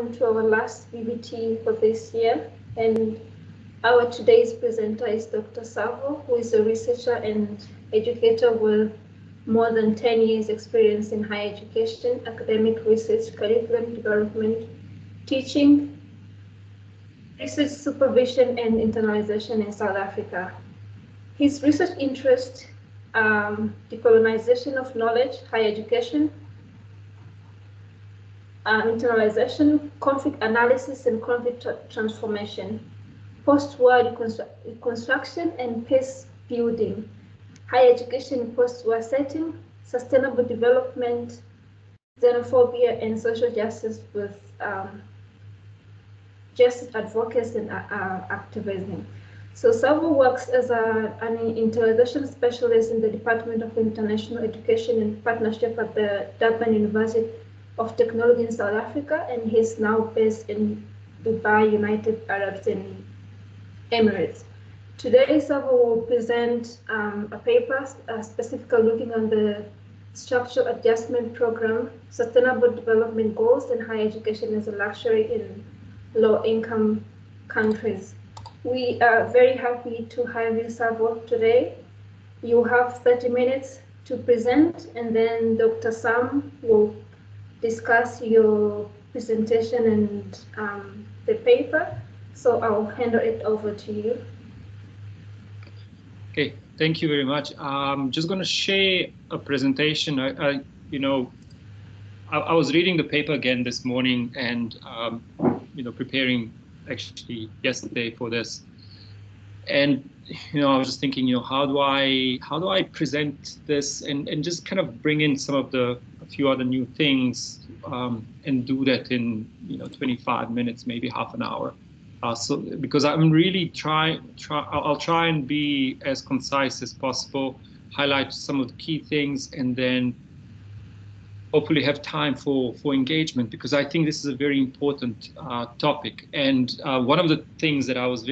welcome to our last BBT for this year. And our today's presenter is Dr. Savo, who is a researcher and educator with more than 10 years experience in higher education, academic research, curriculum development, teaching, research supervision, and internalization in South Africa. His research interests decolonization of knowledge, higher education, internalization, conflict analysis and conflict transformation, post-war reconstruction and peace building, higher education in post-war setting, sustainable development, xenophobia and social justice with justice advocacy and activism. So Savo works as an internalization specialist in the Department of International Education and Partnership at the Durban University of Technology in South Africa, and he's now based in Dubai, United Arab Emirates. Today, Savo will present a paper specifically looking on the Structural Adjustment Program, Sustainable Development Goals, and Higher Education as a Luxury in Low-Income Countries. We are very happy to have you, Savo, today. You have 30 minutes to present, and then Dr. Sam will discuss your presentation and the paper. So I'll hand it over to you. Okay, thank you very much. I'm just going to share a presentation. I was reading the paper again this morning and preparing actually yesterday for this. And I was just thinking, how do I present this and just kind of bring in some of a few other new things and do that in 25 minutes, maybe half an hour. So because I'm really I'll try and be as concise as possible, highlight some of the key things, and then hopefully have time for engagement, because I think this is a very important topic. And one of the things that I was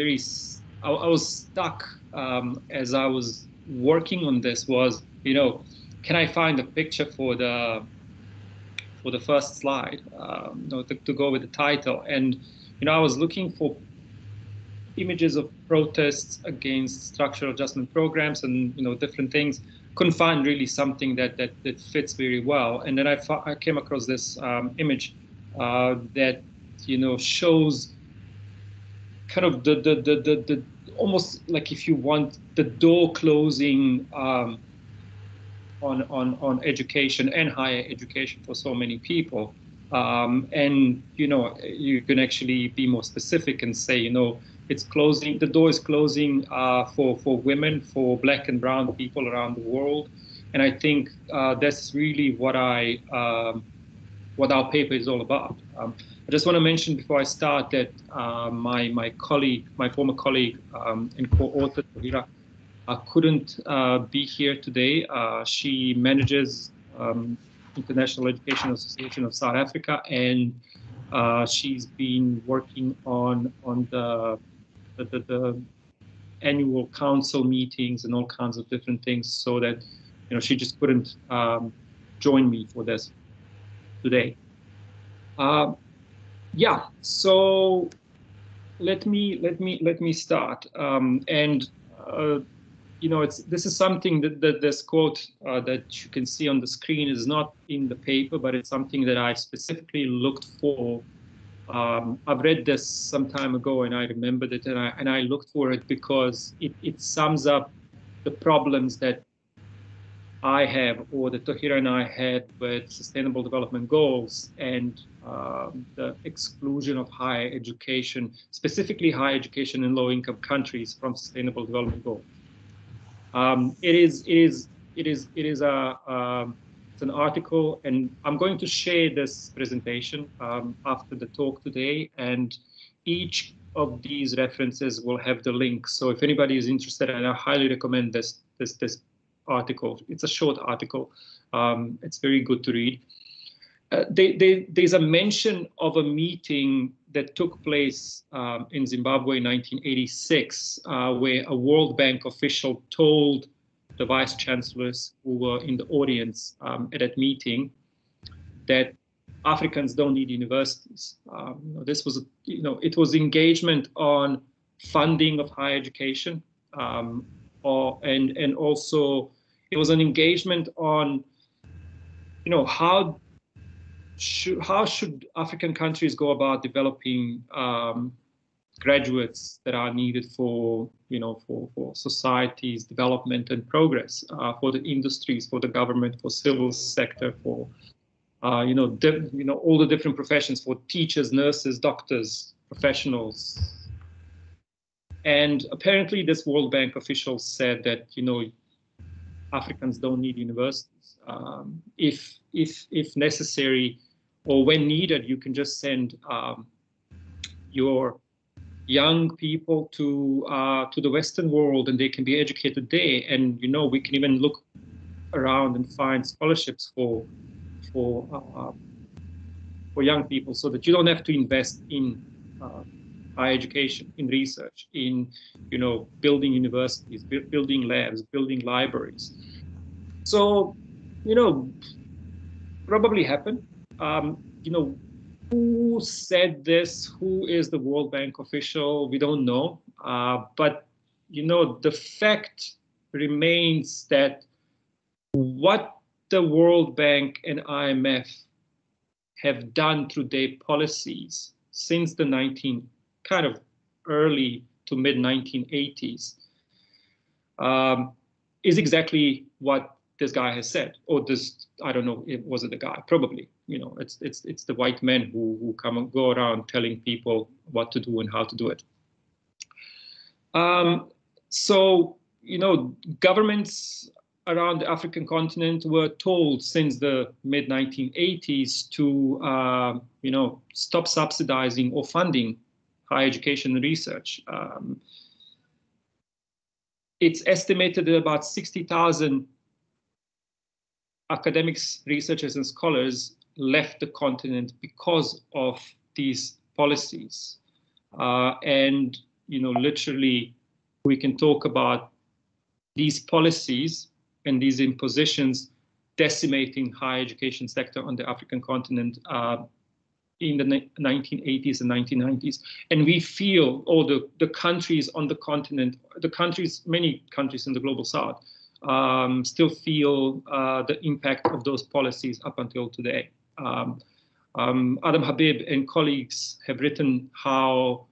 stuck as I was working on this was, can I find a picture for the first slide to go with the title? And I was looking for images of protests against structural adjustment programs and different things. Couldn't find really something that fits very well. And then I came across this image that shows kind of the almost like, if you want, the door closing on education and higher education for so many people. And you can actually be more specific and say, it's closing, the door is closing for women, for Black and brown people around the world. And I think that's really what our paper is all about. I just want to mention before I start that my former colleague and co-author, Tahira, couldn't be here today. She manages International Education Association of South Africa, and she's been working on the annual council meetings and all kinds of different things, so that she just couldn't join me for this today. Yeah, so let me start. This is something that this quote that you can see on the screen is not in the paper, but it's something that I specifically looked for. I've read this some time ago and I remembered it, and I looked for it because it sums up the problems that I have, or that Tahira and I had, with Sustainable Development Goals and the exclusion of higher education, specifically higher education in low-income countries, from Sustainable Development Goals. It's an article, and I'm going to share this presentation after the talk today, and each of these references will have the link. So if anybody is interested, and I highly recommend this article. It's a short article. It's very good to read. There's a mention of a meeting that took place in Zimbabwe in 1986, where a World Bank official told the vice chancellors who were in the audience at that meeting that Africans don't need universities. This was, it was engagement on funding of higher education, and also it was an engagement on, how should African countries go about developing graduates that are needed for, for society's development and progress, for the industries, for the government, for civil sector, for all the different professions, for teachers, nurses, doctors, professionals. And apparently this World Bank official said that, Africans don't need universities. If necessary, or when needed, you can just send your young people to the Western world, and they can be educated there. And we can even look around and find scholarships for young people, so that you don't have to invest in higher education, in research, in building universities, building labs, building libraries. So probably happen. Who said this? Who is the World Bank official? We don't know. But the fact remains that what the World Bank and IMF have done through their policies since the early to mid 1980s is exactly what this guy has said, or this, I don't know, was it the guy? Probably, it's the white men who come and go around telling people what to do and how to do it. So, governments around the African continent were told since the mid 1980s to, stop subsidizing or funding higher education and research. It's estimated that about 60,000 academics, researchers, and scholars left the continent because of these policies. And, literally, we can talk about these policies and these impositions decimating higher education sector on the African continent in the 1980s and 1990s. And we feel, all the countries on the continent, many countries in the global south, still feel the impact of those policies up until today. Adam Habib and colleagues have written how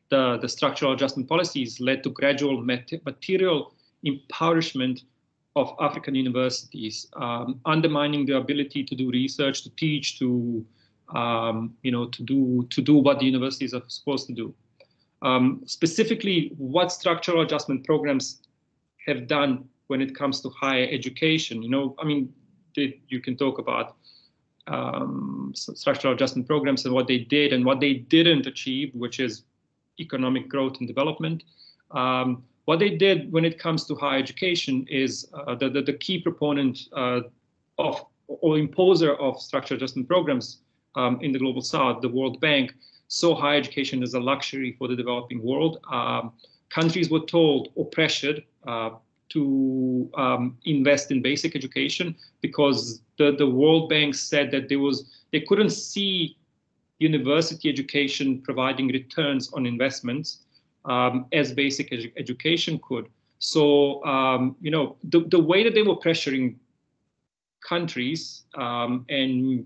the structural adjustment policies led to gradual material impoverishment of African universities, undermining their ability to do research, to teach, to do what the universities are supposed to do. Specifically, what structural adjustment programs have done when it comes to higher education. You can talk about structural adjustment programs and what they did and what they didn't achieve, which is economic growth and development. What they did when it comes to higher education is the key proponent of or imposer of structural adjustment programs in the global south, the World Bank, saw higher education as a luxury for the developing world. Countries were told or pressured to invest in basic education because the World Bank said that they couldn't see university education providing returns on investments as basic education could. So, the way that they were pressuring countries and,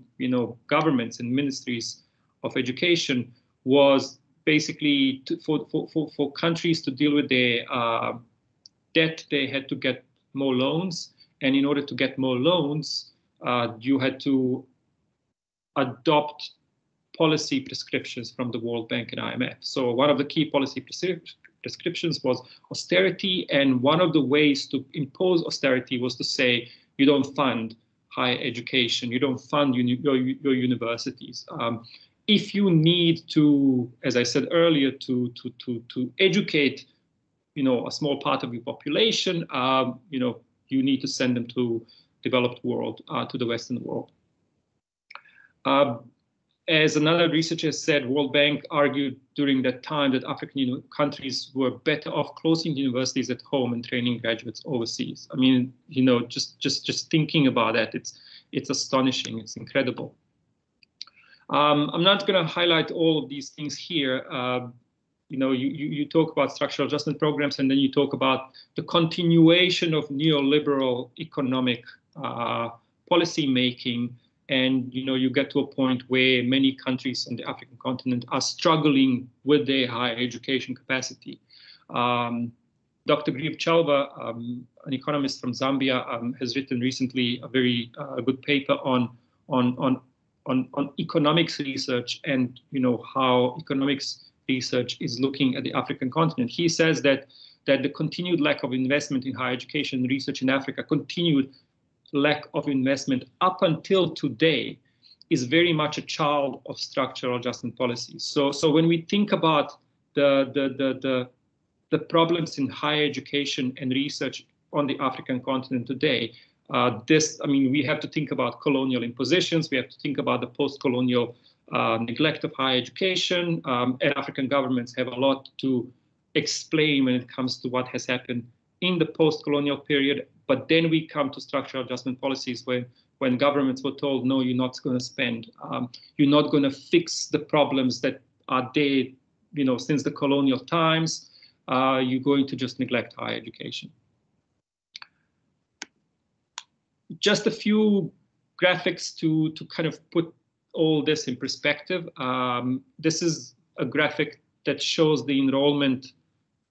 governments and ministries of education was basically for countries to deal with their debt, they had to get more loans. And in order to get more loans, you had to adopt policy prescriptions from the World Bank and IMF. So one of the key policy prescriptions was austerity. And one of the ways to impose austerity was to say, you don't fund higher education, you don't fund your universities. If you need to, as I said earlier, to educate, a small part of your population, you need to send them to developed world, to the Western world. As another researcher said, World Bank argued during that time that African countries were better off closing universities at home and training graduates overseas. I mean, just thinking about that, it's astonishing. It's incredible. I'm not going to highlight all of these things here. You know, you talk about structural adjustment programs, and then you talk about the continuation of neoliberal economic policy making. And, you know, you get to a point where many countries on the African continent are struggling with their higher education capacity. Dr. Grieve Chalva, an economist from Zambia, has written recently a very good paper on economics research and, you know, how economics research is looking at the African continent. He says that the continued lack of investment in higher education and research in Africa, continued lack of investment up until today, is very much a child of structural adjustment policies. So when we think about the problems in higher education and research on the African continent today, we have to think about colonial impositions. We have to think about the post-colonial neglect of higher education, and African governments have a lot to explain when it comes to what has happened in the post-colonial period. But then we come to structural adjustment policies when governments were told, no, you're not going to spend, you're not going to fix the problems that are there, you know, since the colonial times, you're going to just neglect higher education. Just a few graphics to kind of put all this in perspective. This is a graphic that shows the enrollment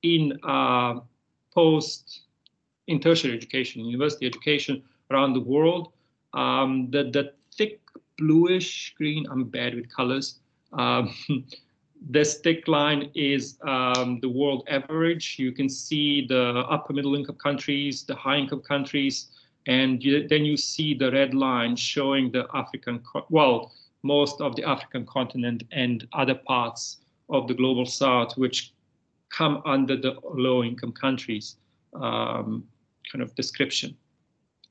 in in tertiary education, university education around the world. The thick bluish green, I'm bad with colors. This thick line is the world average. You can see the upper middle income countries, the high income countries, and then you see the red line showing the most of the African continent and other parts of the global south, which come under the low income countries kind of description.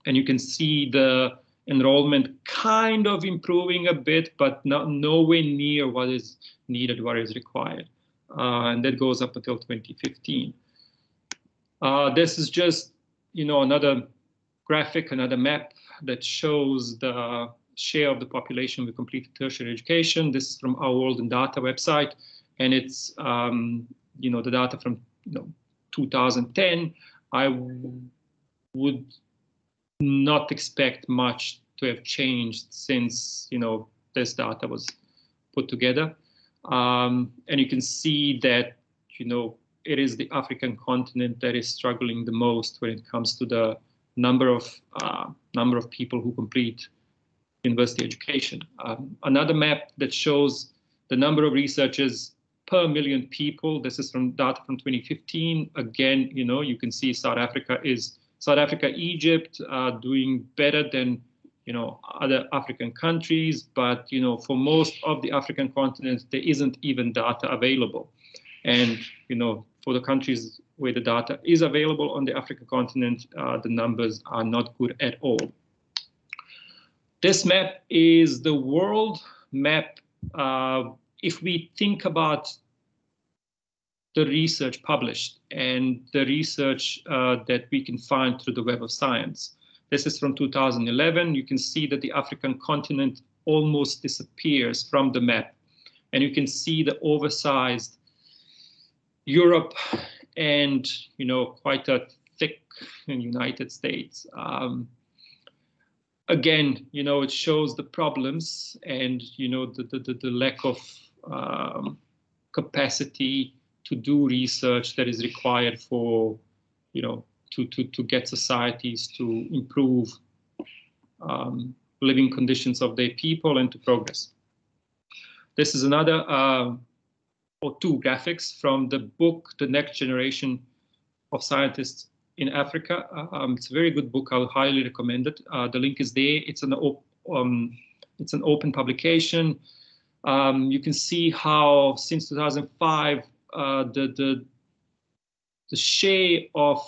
And you can see the enrollment kind of improving a bit, but nowhere near what is needed, what is required. And that goes up until 2015. This is just, you know, another graphic, another map that shows the share of the population with completed tertiary education. This is from our World in Data website, and it's you know, the data from 2010. I would not expect much to have changed since, you know, this data was put together. And you can see that, you know, it is the African continent that is struggling the most when it comes to the number of people who complete university education. Another map that shows the number of researchers per million people. This is from data from 2015. Again, you know, you can see South Africa, Egypt doing better than, you know, other African countries. But, you know, for most of the African continent, there isn't even data available. And, you know, for the countries where the data is available on the African continent, the numbers are not good at all. This map is the world map. If we think about the research published and the research that we can find through the Web of Science. This is from 2011. You can see that the African continent almost disappears from the map. And you can see the oversized Europe and, you know, quite a thick United States. Again, you know, it shows the problems and, you know, the lack of capacity to do research that is required for, you know, to get societies to improve living conditions of their people and to progress. This is another or two graphics from the book, The Next Generation of Scientists in Africa. It's a very good book. I would highly recommend it. The link is there. It's an open publication. You can see how since 2005, the share of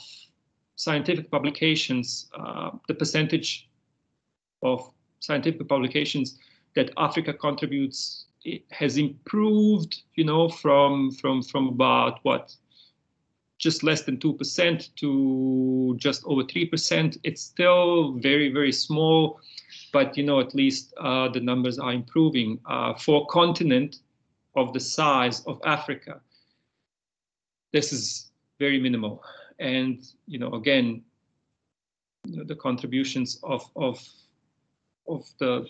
scientific publications, the percentage of scientific publications that Africa contributes, it has improved, you know, from about what, just less than 2% to just over 3%. It's still very, very small. but at least the numbers are improving. For a continent of the size of Africa, this is very minimal. And again, the contributions of the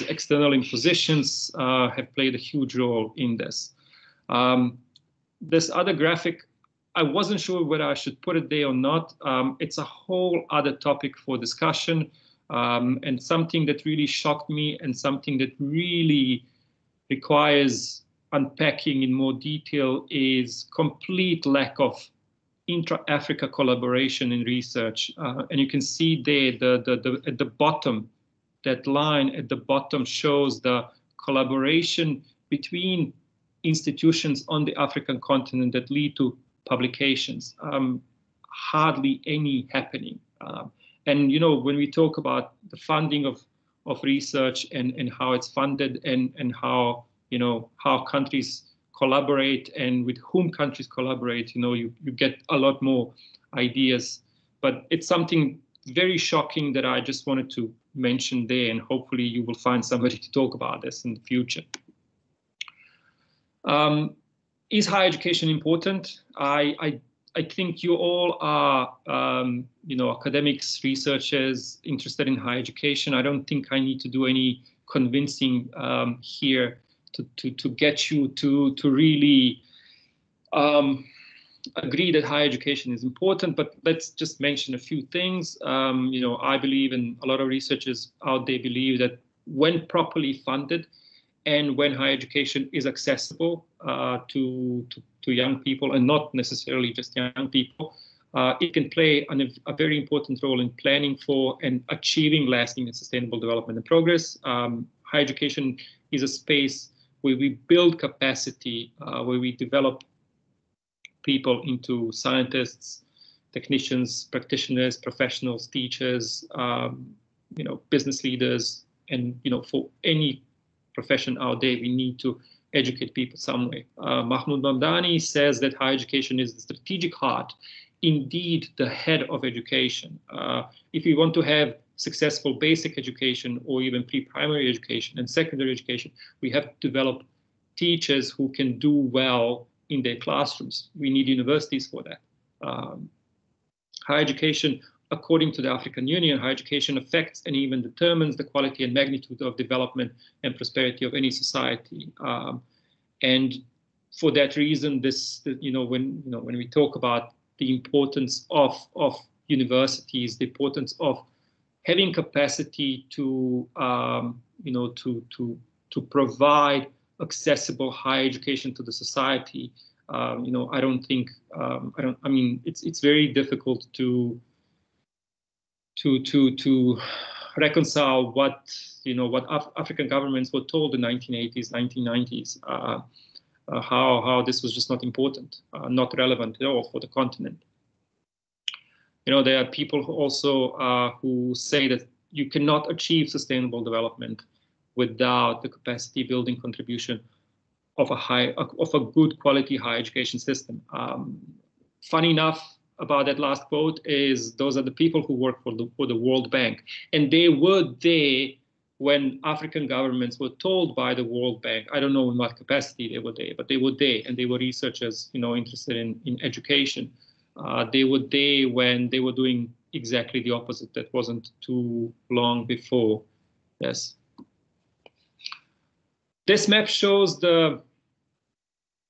external impositions have played a huge role in this. This other graphic, I wasn't sure whether I should put it there or not. It's a whole other topic for discussion, and something that really shocked me and something that really requires unpacking in more detail is complete lack of intra-Africa collaboration in research. And you can see there at the bottom, that line at the bottom shows the collaboration between institutions on the African continent that lead to publications. Hardly any happening. And when we talk about the funding of research and how it's funded and how how countries collaborate and with whom countries collaborate, you get a lot more ideas. But it's something very shocking that I just wanted to mention there, and hopefully you will find somebody to talk about this in the future. Is higher education important? I think you all are, academics, researchers interested in higher education. I don't think I need to do any convincing here to get you to really agree that higher education is important. But let's just mention a few things. I believe, and a lot of researchers out there believe, that when properly funded and when higher education is accessible to young people, and not necessarily just young people, it can play a very important role in planning for and achieving lasting and sustainable development and progress. Higher education is a space where we build capacity, where we develop people into scientists, technicians, practitioners, professionals, teachers, business leaders, and for any profession out there, we need to educate people some way. Mahmoud Mamdani says that higher education is the strategic heart, indeed the head of education. If we want to have successful basic education or even pre-primary education and secondary education, we have to develop teachers who can do well in their classrooms. We need universities for that. Higher education, according to the African Union, higher education affects and even determines the quality and magnitude of development and prosperity of any society. And for that reason, when we talk about the importance of universities, the importance of having capacity to provide accessible higher education to the society, I don't think it's very difficult to reconcile what African governments were told in the 1980s, 1990s, how this was just not important, not relevant at all for the continent. There are people who also who say that you cannot achieve sustainable development without the capacity building contribution of a good quality higher education system. Funny enough about that last quote is those are the people who work for the World Bank, and they were there when African governments were told by the World Bank. I don't know in what capacity they were there, but they were there, and they were researchers, interested in education. They were there when they were doing exactly the opposite. That wasn't too long before. Yes. This map shows the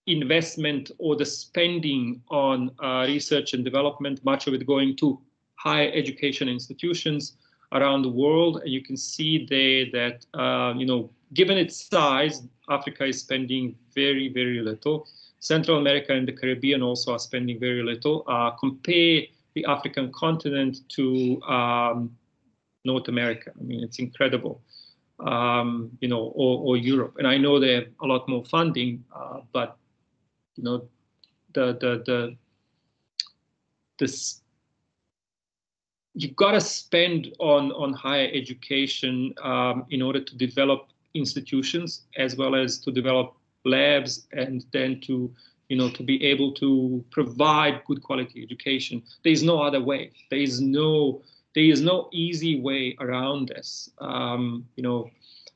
investment or the spending on research and development, much of it going to higher education institutions around the world. And you can see there that, given its size, Africa is spending very, very little. Central America and the Caribbean also are spending very little. Compare the African continent to North America. I mean, it's incredible. Or Europe. And I know they have a lot more funding, but you've got to spend on higher education in order to develop institutions as well as to develop labs, and then to be able to provide good quality education. There is no other way. There there is no easy way around this.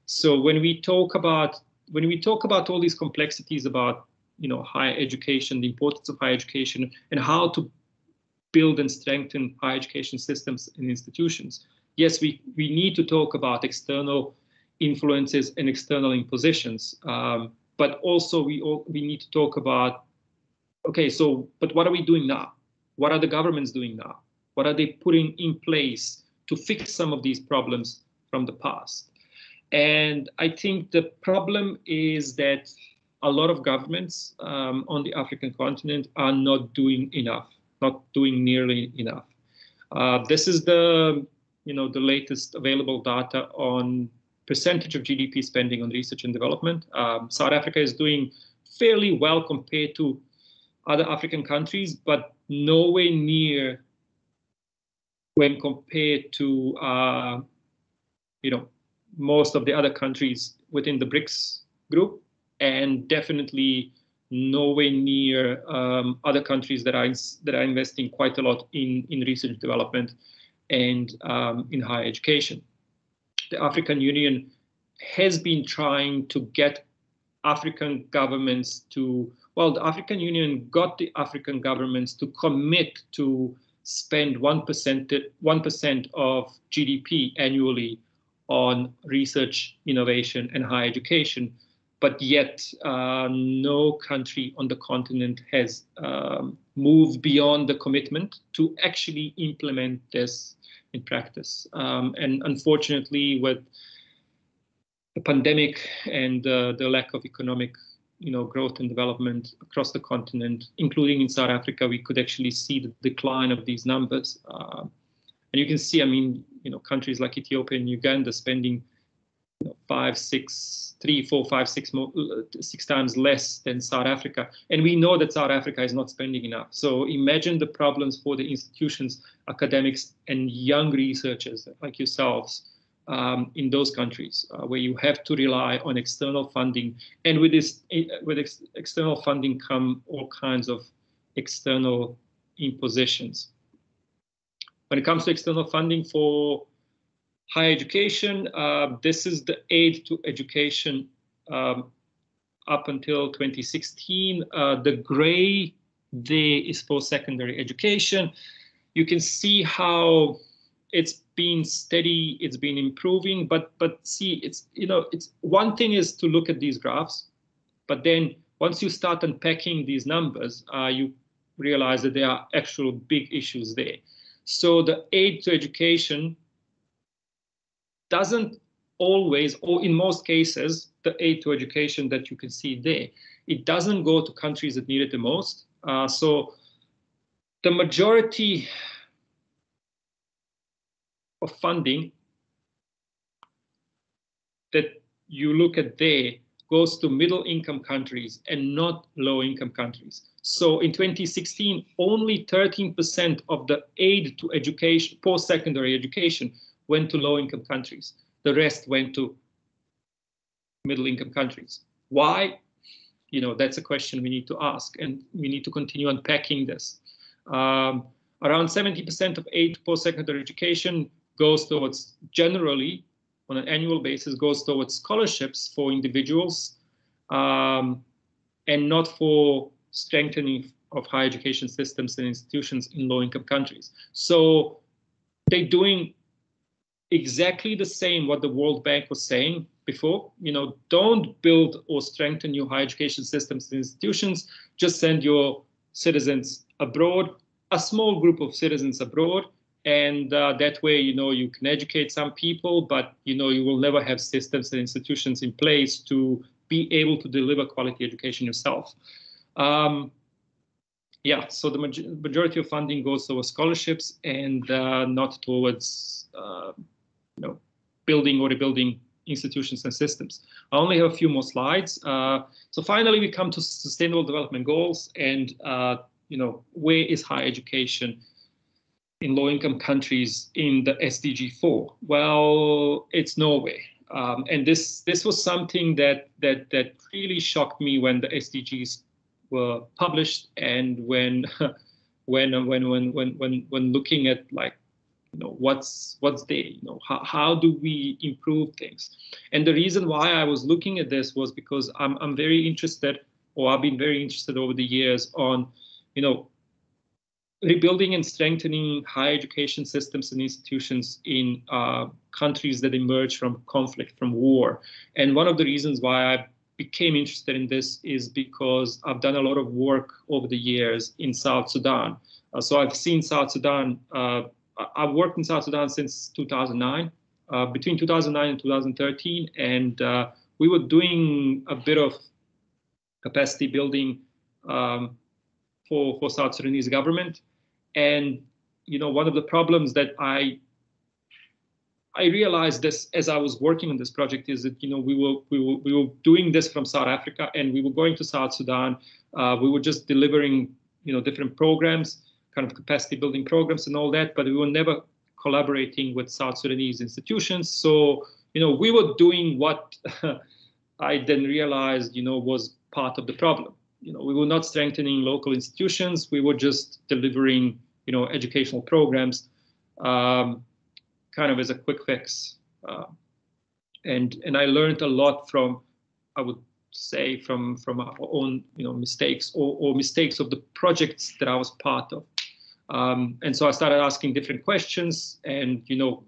So when we talk about all these complexities about higher education, the importance of higher education, and how to build and strengthen higher education systems and institutions, yes, we need to talk about external influences and external impositions, but also we need to talk about, okay, so but what are we doing now? What are the governments doing now? What are they putting in place to fix some of these problems from the past? And I think the problem is that a lot of governments on the African continent are not doing enough, not doing nearly enough. This is the latest available data on percentage of GDP spending on research and development. South Africa is doing fairly well compared to other African countries, but nowhere near when compared to most of the other countries within the BRICS group, and definitely nowhere near other countries that are investing quite a lot in research and development and in higher education. The African Union has been trying to get African governments to, well, the African Union got the African governments to commit to spend 1% of GDP annually on research, innovation, and higher education. But yet, no country on the continent has moved beyond the commitment to actually implement this in practice. And unfortunately, with the pandemic and the lack of economic growth and development across the continent, including in South Africa, we could actually see the decline of these numbers. And you can see, I mean, countries like Ethiopia and Uganda spending 6 times less than South Africa. And we know that South Africa is not spending enough. So imagine the problems for the institutions, academics, and young researchers like yourselves in those countries where you have to rely on external funding. And with external funding come all kinds of external impositions. When it comes to external funding for higher education, this is the aid to education up until 2016. The gray there is for secondary education. You can see how it's been steady, it's been improving, but see, it's one thing is to look at these graphs, but then once you start unpacking these numbers, you realize that there are actual big issues there. So the aid to education doesn't always, or in most cases, the aid to education that you can see there, it doesn't go to countries that need it the most. So the majority of funding that you look at there goes to middle income countries and not low income countries. So in 2016, only 13% of the aid to education, post-secondary education, went to low income countries. The rest went to middle income countries. Why? That's a question we need to ask, and we need to continue unpacking this. Around 70% of aid to post-secondary education goes towards, generally, on an annual basis, goes towards scholarships for individuals and not for strengthening of higher education systems and institutions in low-income countries. So they're doing exactly the same what the World Bank was saying before. Don't build or strengthen your higher education systems and institutions. Just send your citizens abroad, a small group of citizens abroad, and that way, you can educate some people, but you will never have systems and institutions in place to be able to deliver quality education yourself. Yeah, so the majority of funding goes towards scholarships and not towards building or rebuilding institutions and systems. I only have a few more slides. So finally, we come to Sustainable Development Goals, and where is higher education in low-income countries in the SDG 4? Well, it's nowhere. And this was something that really shocked me when the SDGs were published, and when looking at like what's there, how do we improve things? And the reason why I was looking at this was because I'm very interested, or I've been very interested over the years on, rebuilding and strengthening higher education systems and institutions in countries that emerge from conflict, from war. And one of the reasons why I became interested in this is because I've done a lot of work over the years in South Sudan. So I've seen South Sudan. I've worked in South Sudan since 2009, between 2009 and 2013, and we were doing a bit of capacity building for South Sudanese government. And one of the problems that I realized this as I was working on this project is that we were doing this from South Africa, and we were going to South Sudan. We were just delivering different programs, kind of capacity building programs and all that, but we were never collaborating with South Sudanese institutions. So we were doing what I then realized was part of the problem. We were not strengthening local institutions. We were just delivering, educational programs, kind of as a quick fix. And I learned a lot from, I would say, from our own, mistakes or mistakes of the projects that I was part of. And so I started asking different questions and,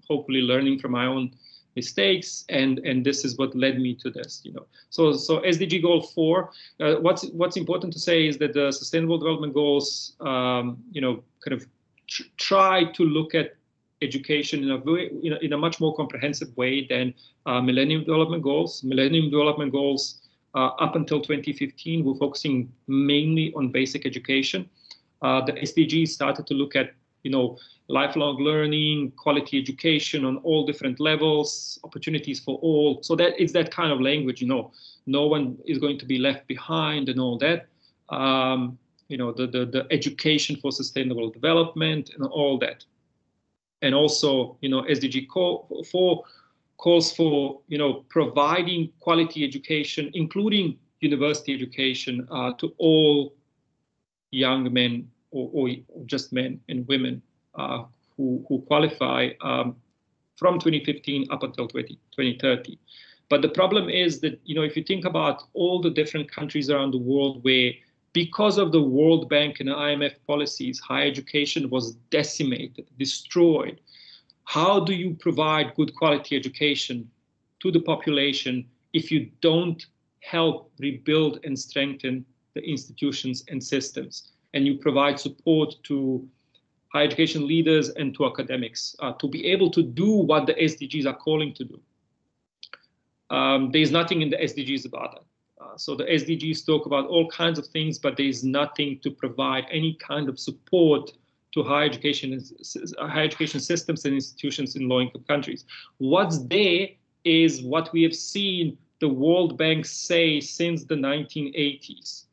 hopefully learning from my own mistakes, and this is what led me to this. So SDG Goal 4. What's important to say is that the Sustainable Development Goals, kind of try to look at education in a much more comprehensive way than Millennium Development Goals. Millennium Development Goals up until 2015 were focusing mainly on basic education. The SDGs started to look at lifelong learning, quality education on all different levels, opportunities for all. So that it's that kind of language, no one is going to be left behind and all that. The education for sustainable development and all that. And also, SDG 4 calls for, providing quality education, including university education, to all young men or just men and women who qualify from 2015 up until 2030. But the problem is that, if you think about all the different countries around the world where, because of the World Bank and IMF policies, higher education was decimated, destroyed. How do you provide good quality education to the population if you don't help rebuild and strengthen the institutions and systems, and you provide support to higher education leaders and to academics to be able to do what the SDGs are calling to do? There's nothing in the SDGs about that. So the SDGs talk about all kinds of things, but there's nothing to provide any kind of support to higher education systems and institutions in low-income countries. What's there is what we have seen the World Bank say since the 1980s.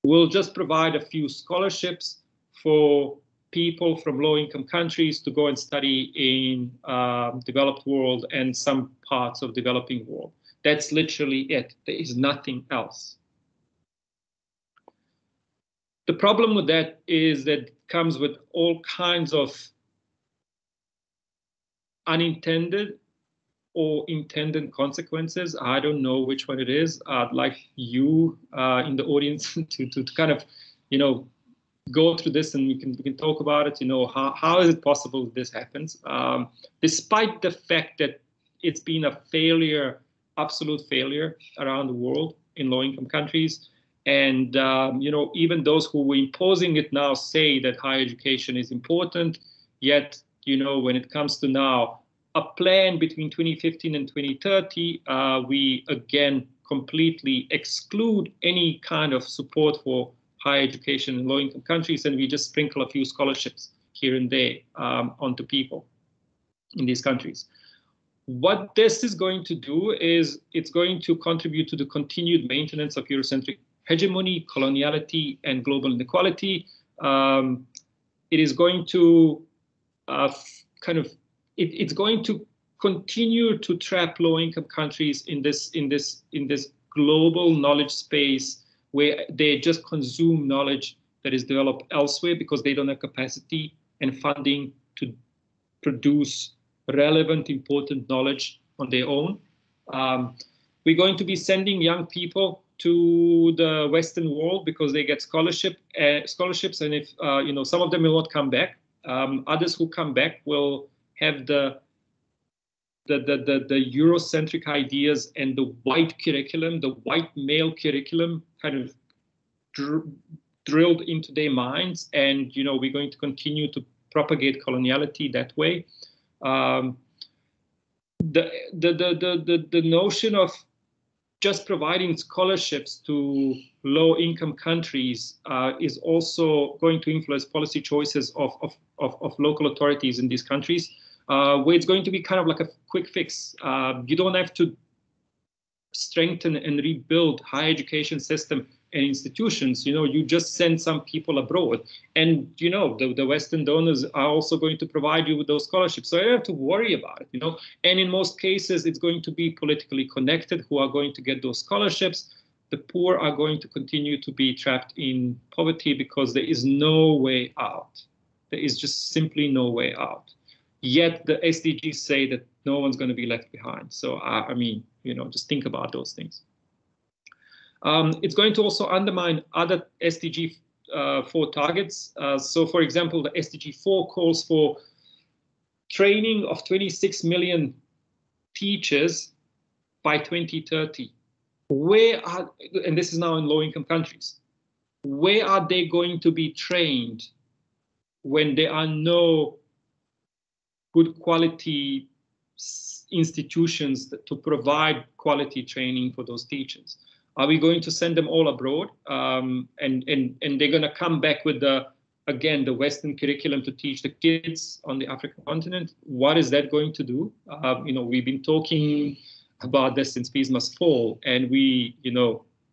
We'll just provide a few scholarships for people from low-income countries to go and study in developed world and some parts of developing world. That's literally it. There is nothing else. The problem with that is that it comes with all kinds of unintended or intended consequences. I don't know which one it is. I'd like you in the audience to kind of, go through this, and we can talk about it. How is it possible this happens? Despite the fact that it's been a failure, absolute failure around the world in low-income countries. And, even those who were imposing it now say that higher education is important. Yet, when it comes to now a plan between 2015 and 2030, we again completely exclude any kind of support for higher education in low-income countries, and we just sprinkle a few scholarships here and there onto people in these countries. What this is going to do is it's going to contribute to the continued maintenance of Eurocentric hegemony, coloniality, and global inequality. It is going to it's going to continue to trap low-income countries in this global knowledge space where they just consume knowledge that is developed elsewhere because they don't have capacity and funding to produce relevant, important knowledge on their own. We're going to be sending young people to the Western world because they get scholarships, and if some of them will not come back, others who come back will have the Eurocentric ideas and the white curriculum, the white male curriculum, kind of drilled into their minds, and we're going to continue to propagate coloniality that way. The notion of just providing scholarships to low-income countries is also going to influence policy choices of local authorities in these countries, where it's going to be kind of like a quick fix. You don't have to strengthen and rebuild higher education system and institutions. You just send some people abroad, and the Western donors are also going to provide you with those scholarships, so you don't have to worry about it. And in most cases it's going to be politically connected who are going to get those scholarships. The poor are going to continue to be trapped in poverty because there is no way out. There is just simply no way out. Yet the SDGs say that no one's going to be left behind. So I mean, just think about those things. It's going to also undermine other SDG 4 targets. So, for example, the SDG 4 calls for training of 26 million teachers by 2030. And this is now in low-income countries, where are they going to be trained when there are no good quality institutions to provide quality training for those teachers? Are we going to send them all abroad, and they're going to come back with the Western curriculum to teach the kids on the African continent? What is that going to do? We've been talking about this since Peace Must Fall, and we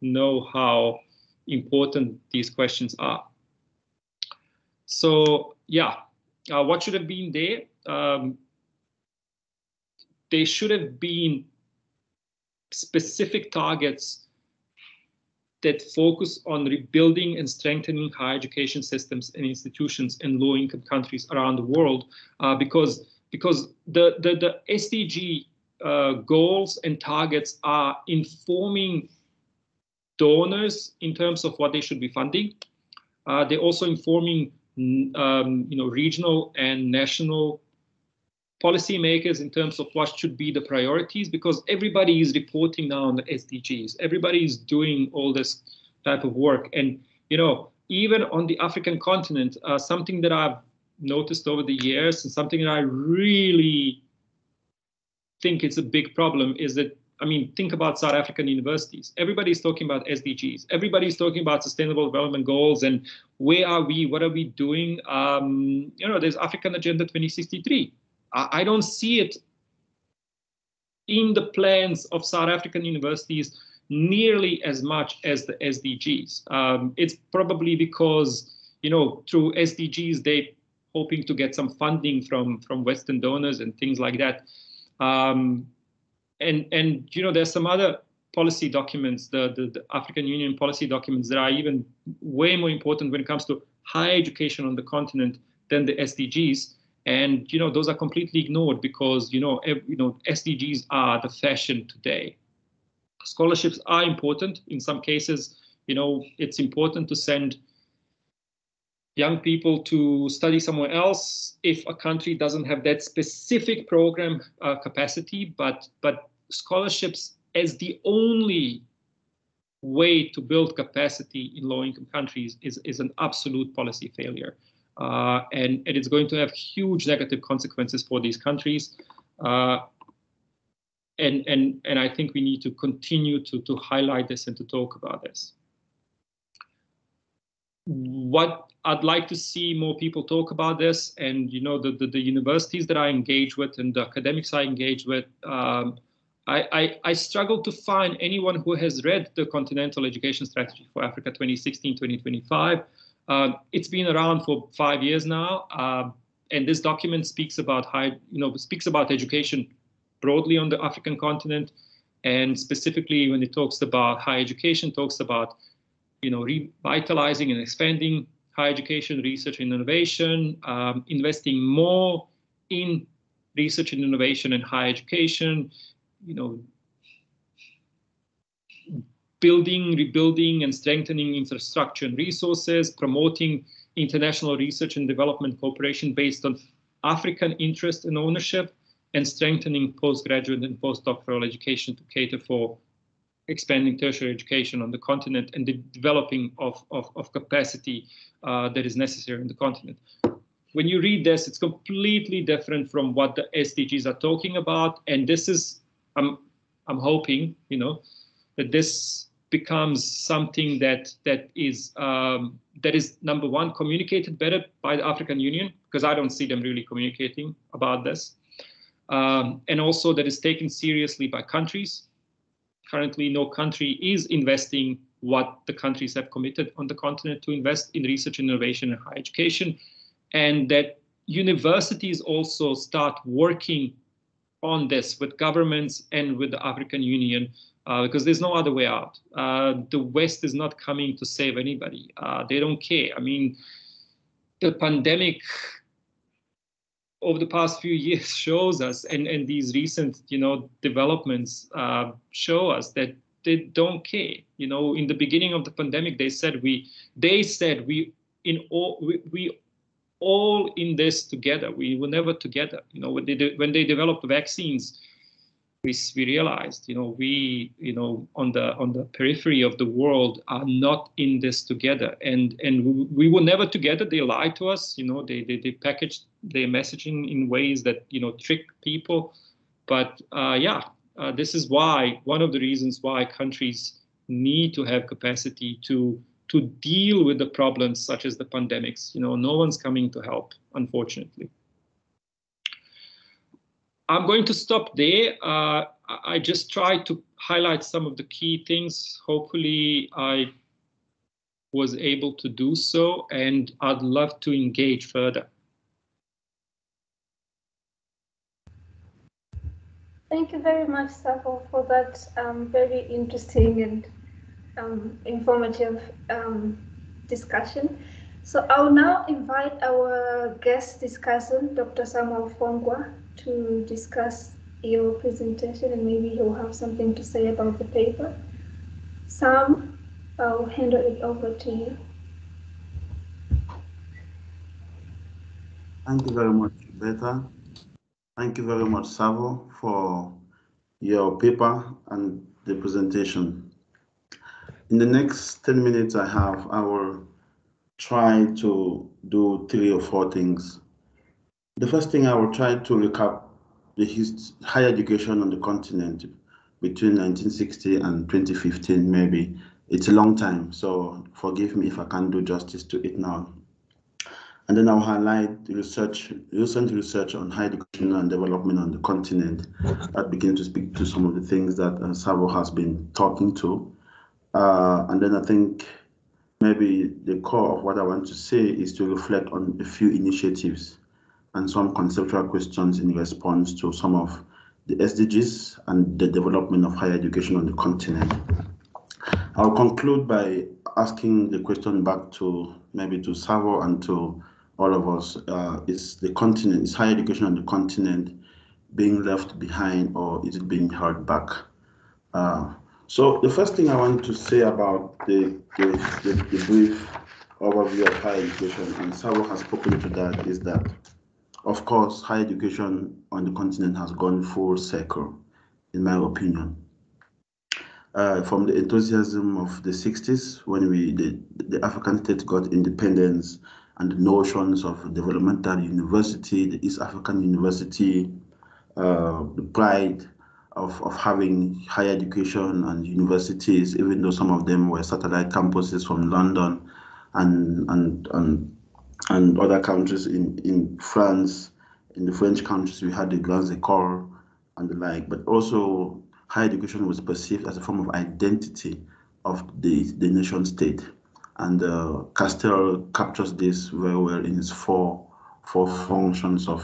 know how important these questions are. So yeah, what should have been there? There should have been specific targets that focus on rebuilding and strengthening higher education systems and institutions in low-income countries around the world, because the SDG goals and targets are informing donors in terms of what they should be funding. They're also informing regional and national policymakers in terms of what should be the priorities, because everybody is reporting now on the SDGs. Everybody is doing all this type of work. And, even on the African continent, something that I've noticed over the years and something that I really think it's a big problem is that, think about South African universities. Everybody's talking about SDGs. Everybody's talking about sustainable development goals and where are we, what are we doing? There's African Agenda 2063. I don't see it in the plans of South African universities nearly as much as the SDGs. It's probably because, through SDGs, they're hoping to get some funding from Western donors and things like that. And there's some other policy documents, the African Union policy documents, that are even way more important when it comes to higher education on the continent than the SDGs. And those are completely ignored because SDGs are the fashion today. Scholarships are important. In some cases, it's important to send young people to study somewhere else if a country doesn't have that specific program capacity. But scholarships as the only way to build capacity in low-income countries is an absolute policy failure. And it's going to have huge negative consequences for these countries. And I think we need to continue to highlight this and to talk about this. What I'd like to see more people talk about this, and the universities that I engage with and the academics I engage with, I struggle to find anyone who has read the Continental Education Strategy for Africa 2016-2025. It's been around for 5 years now, and this document speaks about education broadly on the African continent, and specifically when it talks about higher education, talks about revitalizing and expanding higher education, research and innovation, investing more in research and innovation and higher education, you know, building, rebuilding, and strengthening infrastructure and resources, promoting international research and development cooperation based on African interest and ownership, and strengthening postgraduate and postdoctoral education to cater for expanding tertiary education on the continent and the developing of capacity that is necessary in the continent. When you read this, it's completely different from what the SDGs are talking about, and this is, I'm hoping, you know, that this becomes something that is number one, communicated better by the African Union, because I don't see them really communicating about this, and also that is taken seriously by countries. Currently, no country is investing what the countries have committed on the continent to invest in research and innovation and higher education, and that universities also start working on this with governments and with the African Union, because there's no other way out. The West is not coming to save anybody. They don't care. I mean, the pandemic over the past few years shows us, and these recent, you know, developments show us that they don't care. You know, in the beginning of the pandemic, they said we all in this together. We were never together. You know, when they developed vaccines, we realized, you know, we, you know, on the periphery of the world are not in this together, and we were never together. They lied to us. You know, they packaged their messaging in ways that, you know, trick people. But this is why, one of the reasons why countries need to have capacity to deal with the problems such as the pandemics. You know, no one's coming to help, unfortunately. I'm going to stop there. I just tried to highlight some of the key things. Hopefully I was able to do so, and I'd love to engage further. Thank you very much, Savo, for that very interesting and informative discussion. So I'll now invite our guest discussant, Dr. Samuel Fongwa, to discuss your presentation, and maybe he'll have something to say about the paper. Sam, I'll hand it over to you. Thank you very much, Beta. Thank you very much, Savo, for your paper and the presentation. In the next 10 minutes I will try to do 3 or 4 things. The first thing, I will try to recap the higher education on the continent between 1960 and 2015, maybe. It's a long time, so forgive me if I can't do justice to it now. And then I'll highlight recent research on higher education and development on the continent that begin to speak to some of the things that Savo has been talking to. And then I think maybe the core of what I want to say is to reflect on a few initiatives and some conceptual questions in response to some of the SDGs and the development of higher education on the continent. I'll conclude by asking the question back to maybe to Savo and to all of us. Is higher education on the continent being left behind, or is it being held back? So the first thing I want to say about the brief overview of higher education, and Savo has spoken to that, is that, of course, higher education on the continent has gone full circle, in my opinion. From the enthusiasm of the 60s, when the African states got independence, and the notions of developmental university, the East African University, the pride of having higher education and universities, even though some of them were satellite campuses from London and other countries in France. In the French countries, we had the Grands Écoles and the like, but also higher education was perceived as a form of identity of the nation state. And Castell captures this very well in his four functions of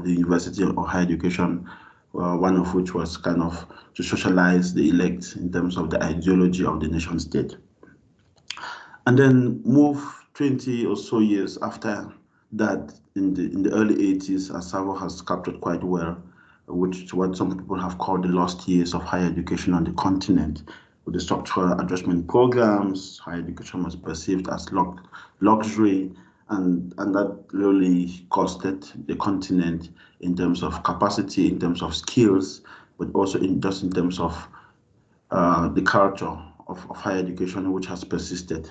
the university or higher education, one of which was kind of to socialize the elect in terms of the ideology of the nation state. And then move 20 or so years after that in the early 80s, as Savo has captured quite well, which is what some people have called the lost years of higher education on the continent. With the structural adjustment programs, higher education was perceived as luxury, and that really costed the continent in terms of capacity, in terms of skills, but also just in terms of the culture of higher education, which has persisted.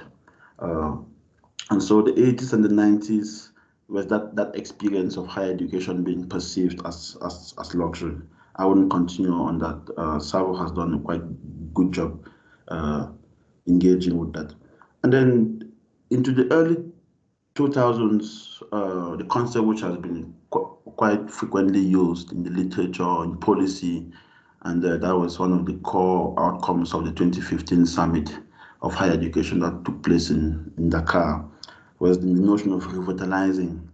And so the 80s and the 90s was that experience of higher education being perceived as luxury. I wouldn't continue on that. Savo has done a quite good job engaging with that. And then into the early 2000s, the concept which has been quite frequently used in the literature, in policy, and that was one of the core outcomes of the 2015 summit of higher education that took place in Dakar, was the notion of revitalizing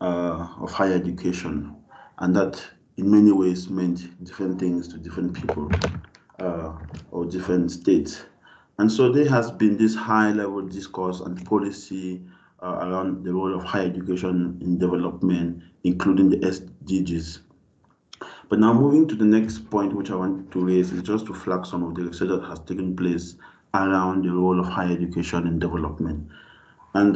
of higher education, and that in many ways meant different things to different people or different states. And so there has been this high-level discourse and policy around the role of higher education in development, including the SDGs. But now moving to the next point which I want to raise is just to flag some of the research that has taken place around the role of higher education in development. And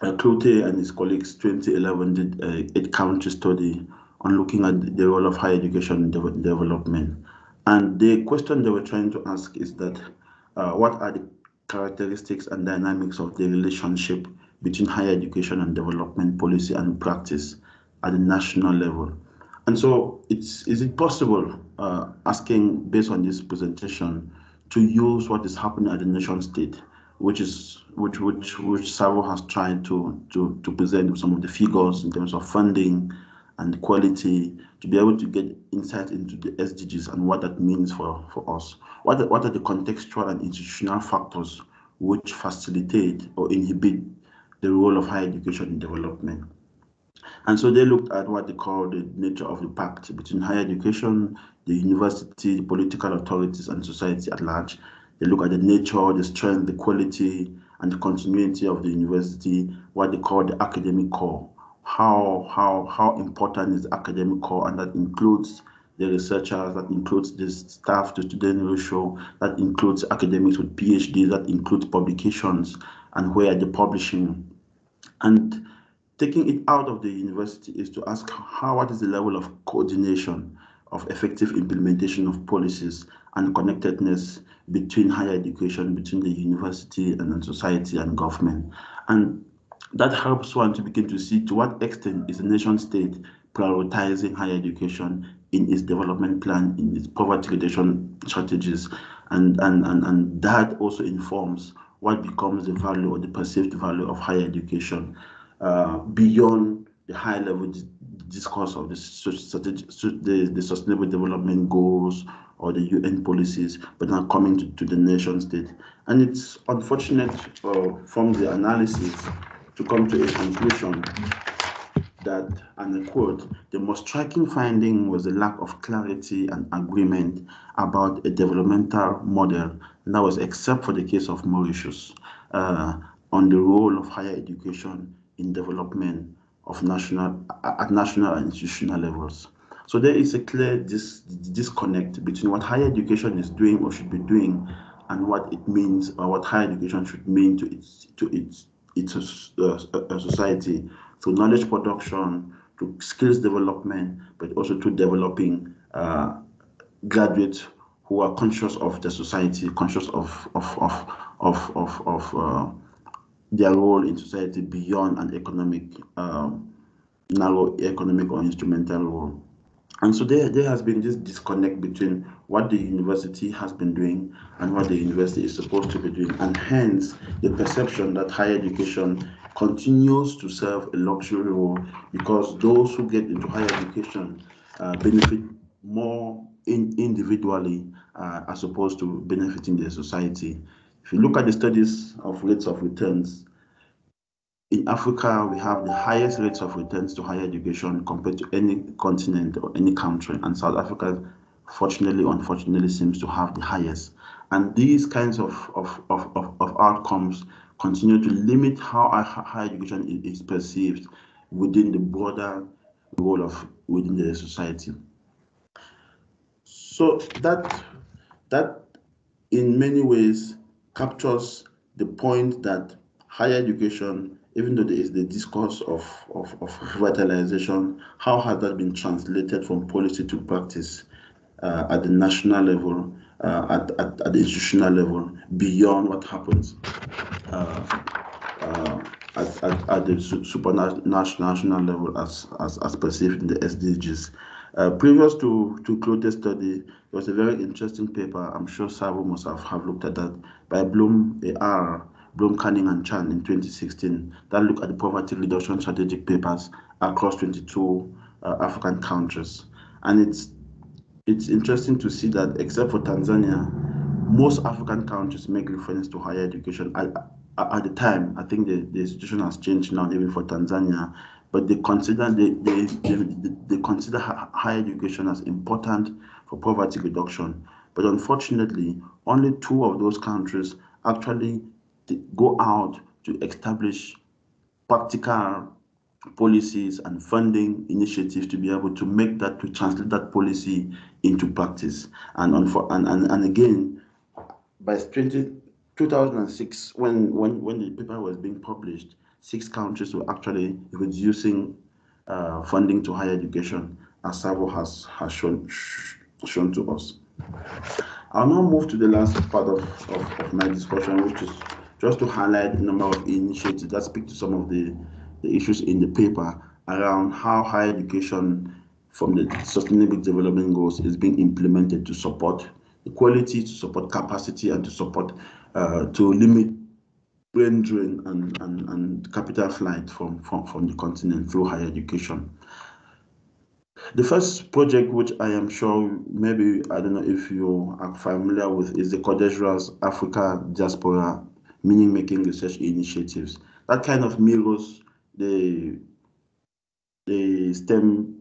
Cloutier and his colleagues 2011 did a 8-country study on looking at the role of higher education in development. And the question they were trying to ask is that what are the characteristics and dynamics of the relationship between higher education and development policy and practice at the national level? And so is it possible, asking based on this presentation, to use what is happening at the nation state, which Savo has tried to present with some of the figures in terms of funding and quality, to be able to get insight into the SDGs and what that means for us? What are the contextual and institutional factors which facilitate or inhibit the role of higher education in development? And so they looked at what they call the nature of the pact between higher education, the university, the political authorities, and society at large. They look at the nature, the strength, the quality, and the continuity of the university, what they call the academic core. How important is the academic core, and that includes the researchers, that includes the staff to student ratio, that includes academics with PhDs, that includes publications, and where they're publishing. And taking it out of the university is to ask what is the level of coordination, of effective implementation of policies and connectedness between higher education, between the university and then society and government. And that helps one to begin to see to what extent is the nation state prioritizing higher education in its development plan, in its poverty reduction strategies, and that also informs what becomes the value or the perceived value of higher education beyond the high-level discourse of the Sustainable Development Goals or the UN policies, but now coming to the nation state. And it's unfortunate from the analysis to come to a conclusion that, and I quote, the most striking finding was the lack of clarity and agreement about a developmental model, and that was except for the case of Mauritius, on the role of higher education in development of at national and institutional levels. So there is a clear disconnect between what higher education is doing or should be doing and what it means, or what higher education should mean to its society, through knowledge production, to skills development, but also to developing graduates who are conscious of the society, conscious of their role in society beyond an economic, narrow economic or instrumental role. And so there has been this disconnect between what the university has been doing and what the university is supposed to be doing, and hence the perception that higher education continues to serve a luxury role because those who get into higher education benefit more individually as opposed to benefiting the society. If you look at the studies of rates of returns, in Africa, we have the highest rates of returns to higher education compared to any continent or any country, and South Africa, fortunately, unfortunately, seems to have the highest. And these kinds of outcomes continue to limit how higher education is perceived within the broader role of within the society. So that in many ways captures the point that higher education, even though there is the discourse of revitalization, how has that been translated from policy to practice at the national level, at the institutional level, beyond what happens at the supranational level as perceived in the SDGs. Previous to Clote's study, there was a very interesting paper, I'm sure Savo must have looked at that, by Bloom, Canning and Chan in 2016, that looked at the poverty reduction strategic papers across 22 African countries. And it's interesting to see that except for Tanzania, most African countries make reference to higher education. At the time, I think the situation has changed now, even for Tanzania, but they consider higher education as important for poverty reduction. But unfortunately, only 2 of those countries actually go out to establish practical policies and funding initiatives to be able to translate that policy into practice. And again, by 2006, when the paper was being published, 6 countries were actually reducing funding to higher education, as Savo has shown to us. I'll now move to the last part of my discussion, which is just to highlight a number of initiatives that speak to some of the issues in the paper around how higher education from the Sustainable Development Goals is being implemented to support equality, to support capacity, and to support to limit brain drain and capital flight from the continent through higher education. The first project, which I am sure maybe, I don't know if you are familiar with, is the Codesra's Africa Diaspora Meaning-Making Research Initiatives. That kind of mirrors the STEM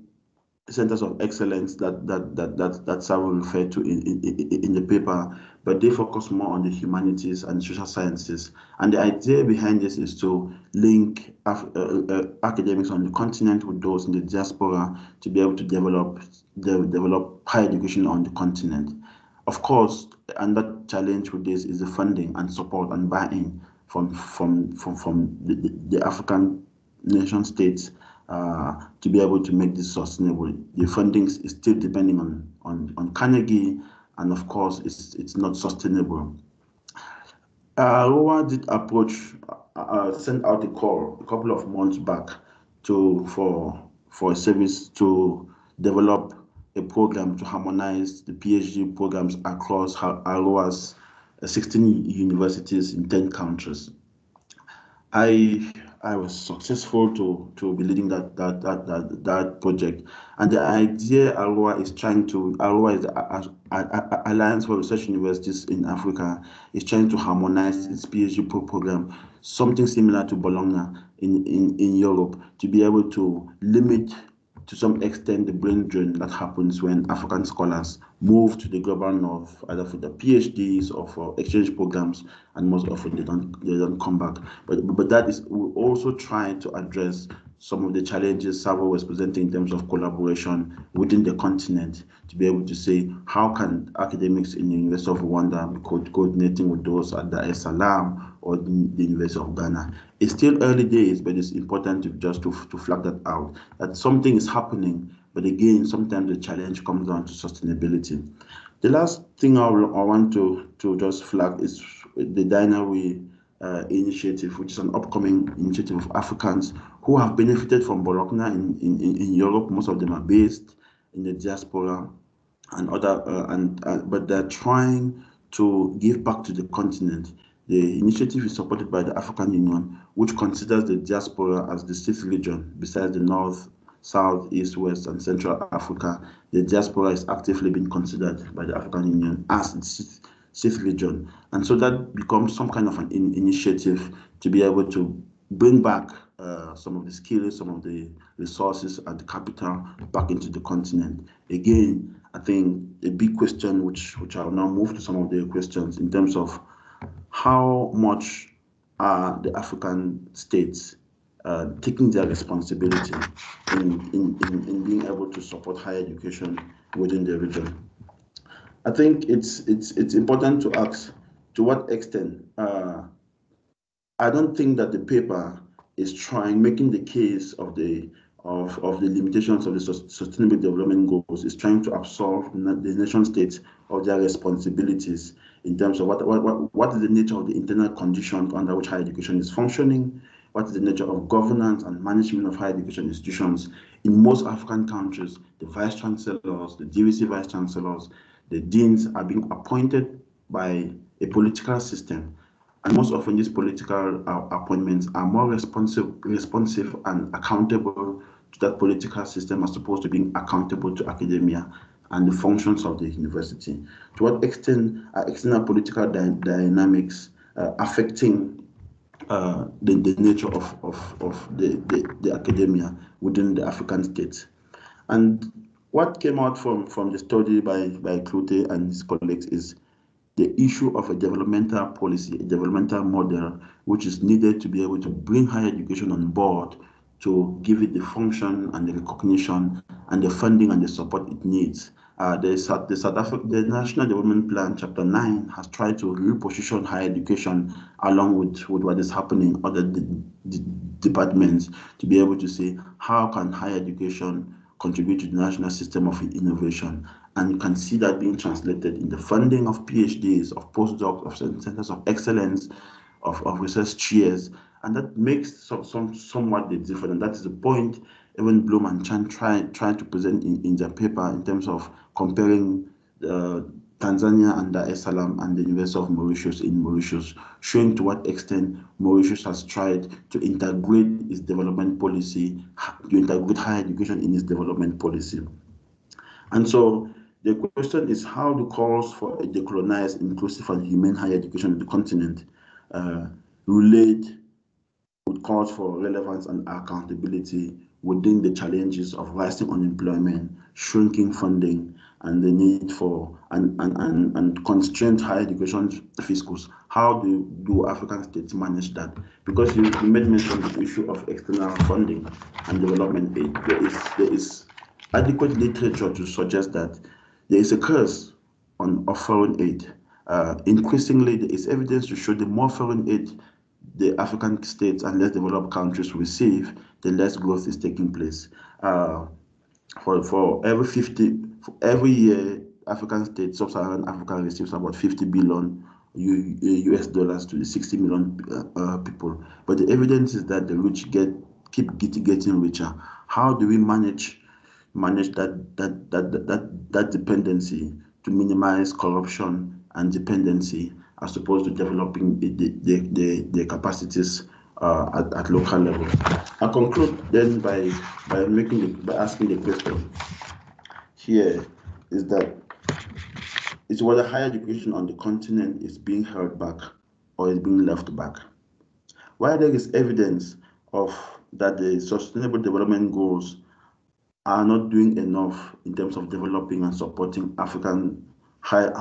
centers of excellence that Savo referred to in the paper, but they focus more on the humanities and social sciences. And the idea behind this is to link academics on the continent with those in the diaspora to be able to develop higher education on the continent. Of course, another challenge with this is the funding and support and buy-in from the African nation states to be able to make this sustainable. The funding is still depending on Carnegie, and of course, it's not sustainable. ROA did approach, sent out a call a couple of months back for a service to develop a program to harmonize the PhD programs across ROA's 16 universities in 10 countries. I was successful to be leading that project, and the idea ROA is the Alliance for Research Universities in Africa is trying to harmonize its PhD program, something similar to Bologna in Europe, to be able to limit to some extent the brain drain that happens when African scholars move to the global north, either for their PhDs or for exchange programs, and most often they don't come back. But that is, we're also trying to address some of the challenges Savo was presenting in terms of collaboration within the continent, to be able to say, how can academics in the University of Rwanda be coordinating with those at Dar es Salaam or the University of Ghana? It's still early days, but it's important to flag that out, that something is happening, but again, sometimes the challenge comes down to sustainability. The last thing I want to just flag is the Dynaway initiative, which is an upcoming initiative of Africans who have benefited from Bologna in Europe. Most of them are based in the diaspora and other, but they're trying to give back to the continent. The initiative is supported by the African Union, which considers the diaspora as the 6th region, besides the North, South, East, West, and Central Africa. The diaspora is actively being considered by the African Union as its 6th region. And so that becomes some kind of an initiative to be able to bring back some of the skills, some of the resources and the capital back into the continent. Again, I think a big question, which I'll now move to some of the questions in terms of how much are the African states taking their responsibility in being able to support higher education within the region. I think it's important to ask to what extent. I don't think that the paper is making the case of the limitations of the sustainable development goals, is trying to absolve the nation states of their responsibilities in terms of what is the nature of the internal conditions under which higher education is functioning, what is the nature of governance and management of higher education institutions. In most African countries, the vice chancellors, the DVC vice chancellors, the deans are being appointed by a political system. And most often these political appointments are more responsive and accountable to that political system as opposed to being accountable to academia and the functions of the university. To what extent are external political dynamics affecting the nature of the academia within the African states? And what came out from the study by Cloete and his colleagues is the issue of a developmental policy, a developmental model, which is needed to be able to bring higher education on board to give it the function and the recognition and the funding and the support it needs. The National Development Plan, Chapter 9, has tried to reposition higher education along with what is happening in other departments to be able to say, how can higher education contribute to the national system of innovation? And you can see that being translated in the funding of PhDs, of postdocs, of centers of excellence, of research chairs, and that makes somewhat the difference. And that is the point even Bloom and Chan trying to present in their paper in terms of comparing Tanzania and Dar es Salaam and the University of Mauritius in Mauritius, showing to what extent Mauritius has tried to integrate its development policy, to integrate higher education in its development policy. And so the question is how the calls for a decolonized, inclusive, and humane higher education in the continent relate with calls for relevance and accountability within the challenges of rising unemployment, shrinking funding, and the need for and constrained higher education fiscals. How do African states manage that? Because you made mention of the issue of external funding and development aid. There is adequate literature to suggest that there is a curse of foreign aid. Increasingly, there is evidence to show the more foreign aid the African states and less developed countries receive, the less growth is taking place. For every year, African states, sub-Saharan Africa receives about 50 billion US dollars to the 60 million people. But the evidence is that the rich keep getting richer. How do we manage that dependency to minimize corruption and dependency as opposed to developing the capacities at local level? I conclude then by asking the question here is that it's whether higher education on the continent is being held back or is being left back. While there is evidence of that the sustainable development goals are not doing enough in terms of developing and supporting African higher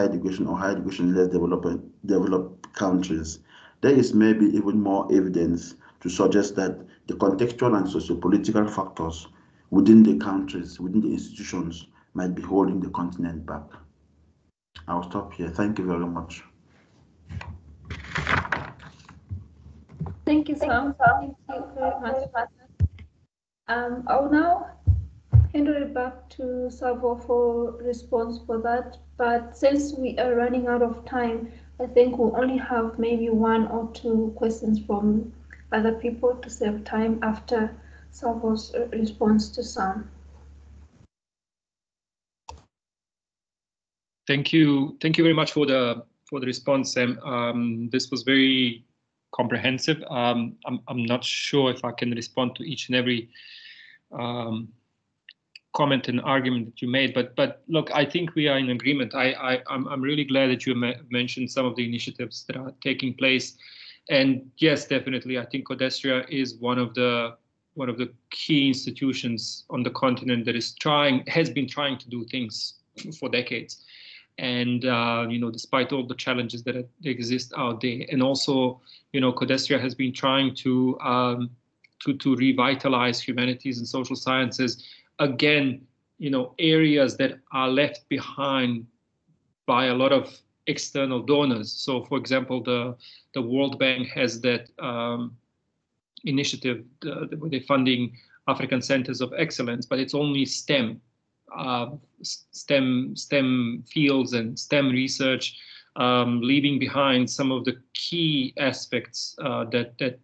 education or higher education in less developed countries, there is maybe even more evidence to suggest that the contextual and socio-political factors within the countries, within the institutions, might be holding the continent back. I'll stop here. Thank you very much. Thank you, Sam. Thank you very much. I'll now hand it back to Savo for response for that. But since we are running out of time, I think we'll only have maybe one or two questions from other people to save time after Savo's response to Sam. Thank you very much for the response, Sam. This was very comprehensive. I'm not sure if I can respond to each and every comment and argument that you made, but look, I think we are in agreement. I'm really glad that you mentioned some of the initiatives that are taking place, and yes, definitely, I think Codestria is one of the key institutions on the continent that has been trying to do things for decades. And, despite all the challenges that exist out there. And also, CODESTRIA has been trying to revitalize humanities and social sciences. Again, areas that are left behind by a lot of external donors. So, for example, the World Bank has that initiative where they're funding African Centers of Excellence, but it's only STEM fields and STEM research, leaving behind some of the key aspects that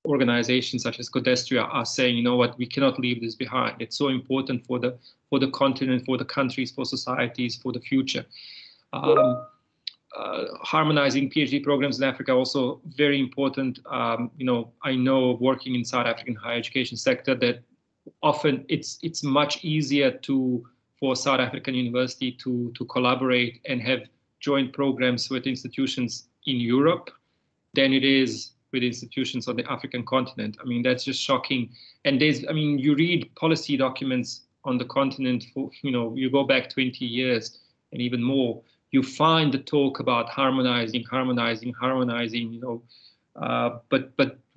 organizations such as CODESTRIA are saying, what, we cannot leave this behind. It's so important for the continent, for the countries, for societies, for the future. Harmonizing PhD programs in Africa also very important. I know working in South African higher education sector that often it's much easier for South African university to collaborate and have joint programs with institutions in Europe than it is with institutions on the African continent. I mean, that's just shocking. And you read policy documents on the continent for, you go back 20 years and even more, you find the talk about harmonizing, but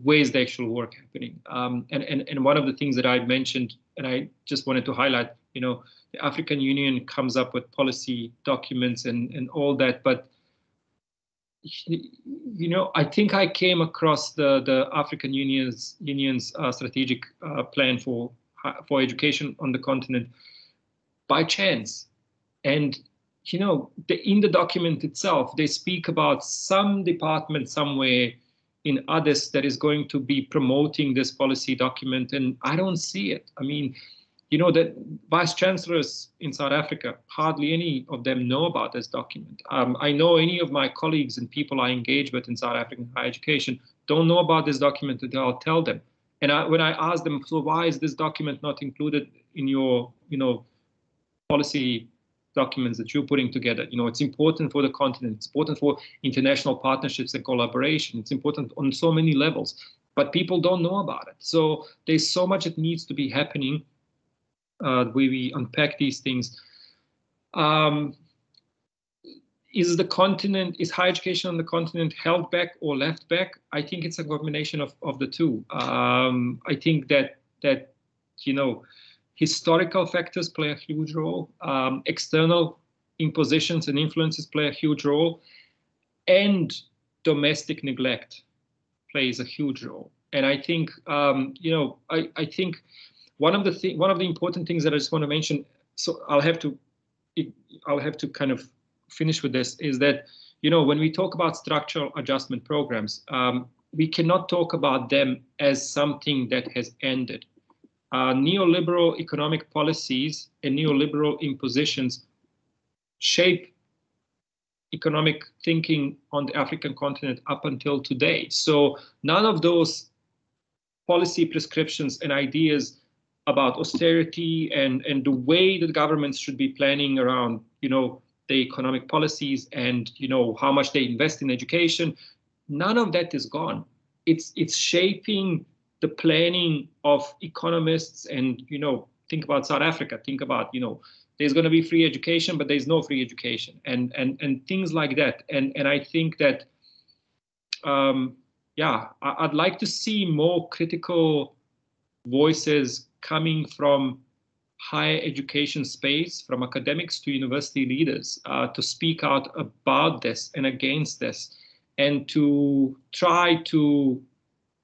where's the actual work happening? And one of the things that I mentioned, and I just wanted to highlight, the African Union comes up with policy documents and all that, but I think I came across the African Union's strategic plan for education on the continent by chance. And in the document itself, they speak about some department somewhere in Addis that is going to be promoting this policy document, and I don't see it. I mean, the vice chancellors in South Africa, hardly any of them know about this document. I know any of my colleagues and people I engage with in South African higher education don't know about this document until I'll tell them. And when I ask them, so why is this document not included in your, policy documents that you're putting together? It's important for the continent. It's important for international partnerships and collaboration. It's important on so many levels, but people don't know about it. So there's so much that needs to be happening. We unpack these things. Is higher education on the continent held back or left back? I think it's a combination of the two. I think that historical factors play a huge role. External impositions and influences play a huge role, and domestic neglect plays a huge role. And I think I think one of the important things that I just want to mention, so I'll have to kind of finish with this, is that when we talk about structural adjustment programs, we cannot talk about them as something that has ended. Neoliberal economic policies and neoliberal impositions shape economic thinking on the African continent up until today. So none of those policy prescriptions and ideas about austerity and the way that governments should be planning around, the economic policies and, how much they invest in education, none of that is gone. It's shaping the planning of economists and, think about South Africa, think about, there's going to be free education, but there's no free education and things like that. And I think that, I'd like to see more critical voices coming from higher education space, from academics to university leaders, to speak out about this and against this, and to try to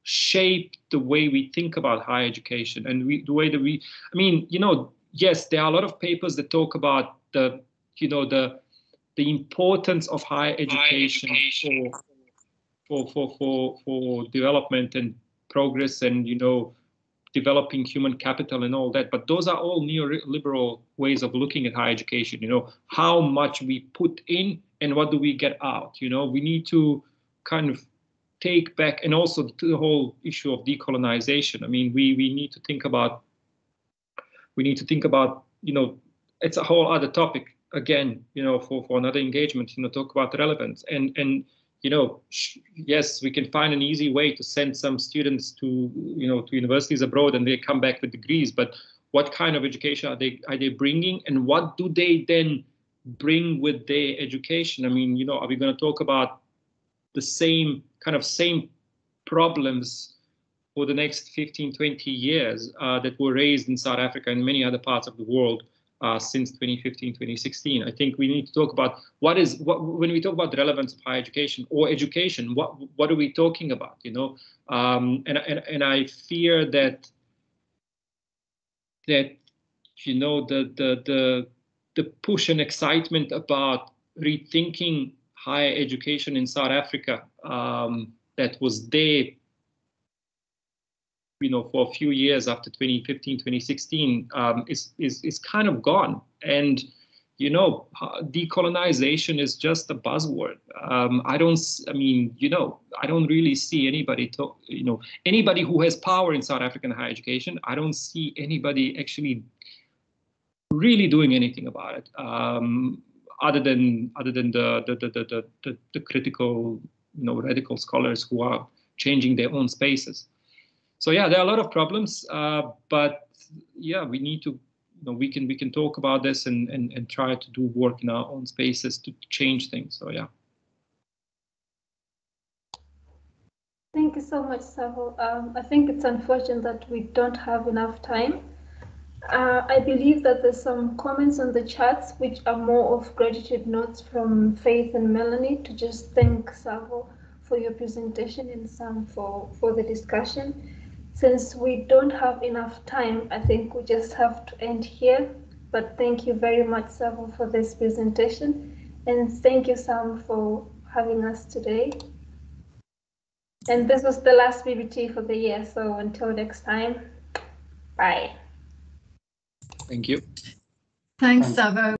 shape the way we think about higher education and the way that yes, there are a lot of papers that talk about the importance of higher education for development and progress and, developing human capital and all that. But those are all neoliberal ways of looking at higher education, how much we put in and what do we get out. We need to kind of take back, and also to the whole issue of decolonization. I mean, we need to think about, it's a whole other topic again, for another engagement, talk about relevance and yes, we can find an easy way to send some students to, to universities abroad and they come back with degrees, but what kind of education are they bringing, and what do they then bring with their education? I mean, you know, are we going to talk about the same problems for the next 15, 20 years that were raised in South Africa and many other parts of the world since 2015, 2016? I think we need to talk about when we talk about the relevance of higher education or education, what are we talking about, you know? And I fear that you know, the push and excitement about rethinking higher education in South Africa that was there, you know, for a few years after 2015, 2016 is kind of gone. And, you know, decolonization is just a buzzword. I don't really see anybody anybody who has power in South African higher education. I don't see anybody actually really doing anything about it, other than the critical, you know, radical scholars who are changing their own spaces. So yeah, there are a lot of problems, but yeah, we need to, you know, we can talk about this and try to do work in our own spaces to change things. So yeah. Thank you so much, Savo. I think it's unfortunate that we don't have enough time. I believe that there's some comments on the chats which are more of gratitude notes from Faith and Melanie to just thank Savo for your presentation and some for the discussion. Since we don't have enough time, I think we just have to end here. But thank you very much, Savo, for this presentation. And thank you, Sam, for having us today. And this was the last BBT for the year. So until next time, bye. Thank you. Thanks, Savo.